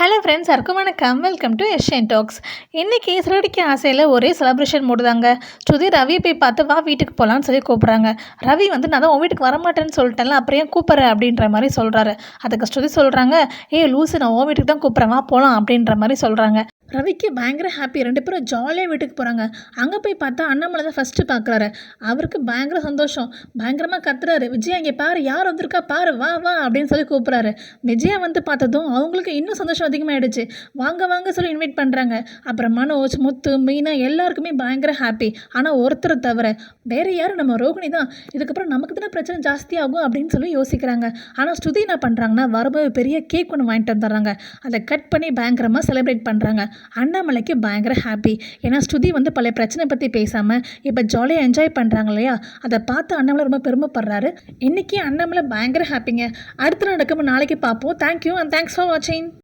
Hello friends, எல்லாருக்கும் வணக்கம். Welcome to Asian talks. இன்றைக்கி சிறடிக்க ஆசையில் ஒரே செலிப்ரேஷன் மூடுதாங்க. ஸ்ருதி ரவியை போய் பார்த்து வா வீட்டுக்கு போகலான்னு சொல்லி கூப்பிட்றாங்க. ரவி வந்து நான் தான் உன் வீட்டுக்கு வரமாட்டேன்னு சொல்லிட்டேன்ல, அப்புறம் ஏன் கூப்பிட்றேன் அப்படின்ற மாதிரி சொல்கிறாரு. அதுக்கு ஸ்ருதி சொல்கிறாங்க, லூசு, நான் உன் வீட்டுக்கு தான் கூப்பிட்றேன், வா போகலாம் அப்படின்ற மாதிரி சொல்கிறாங்க. ரவிக்கு பயங்கர ஹாப்பி. 2 பேரும் ஜாலியாக வீட்டுக்கு போகிறாங்க. அங்கே போய் பார்த்தா அண்ணாமலை தான் ஃபஸ்ட்டு பார்க்குறாரு. அவருக்கு பயங்கர சந்தோஷம். பயங்கரமாக கத்துறாரு, விஜயா இங்கே பாரு, யார் வந்திருக்கா பாரு, வா வா அப்படின்னு சொல்லி கூப்பிட்றாரு. விஜயா வந்து பார்த்ததும் அவங்களுக்கு இன்னும் சந்தோஷம் அதிகமாகிடுச்சு. வாங்க வாங்க சொல்லி இன்வைட் பண்ணுறாங்க. அப்புறம் மனோஜ், முத்து, மீனா எல்லாருக்குமே பயங்கர ஹாப்பி. ஆனால் ஒருத்தரை தவிர வேறு யார், நம்ம ரோகிணி தான். இதுக்கப்புறம் நமக்கு தானே பிரச்சனை ஜாஸ்தியாகும் அப்படின்னு சொல்லி யோசிக்கிறாங்க. ஆனால் ஸ்ருதி என்ன பண்ணுறாங்கன்னா, வரும்போது பெரிய கேக் ஒன்று வாங்கிட்டு வந்துடுறாங்க. அதை கட் பண்ணி பயங்கரமாக செலிப்ரேட் பண்ணுறாங்க. அண்ணாமலைக்கு பயங்கர ஹாப்பி. ஏன்னா ஸ்ருதி வந்து பழைய பிரச்சனை பற்றி பேசாமல் இப்போ ஜாலியாக என்ஜாய் பண்ணுறாங்க இல்லையா, அதை பார்த்து அண்ணாமலை ரொம்ப பெருமைப்படுறாரு. இன்றைக்கி அண்ணாமலை பயங்கர ஹாப்பிங்க. அடுத்து நடக்கும் நாளைக்கு பார்ப்போம். தேங்க்யூ அண்ட் தேங்க்ஸ் ஃபார் வாட்சிங்.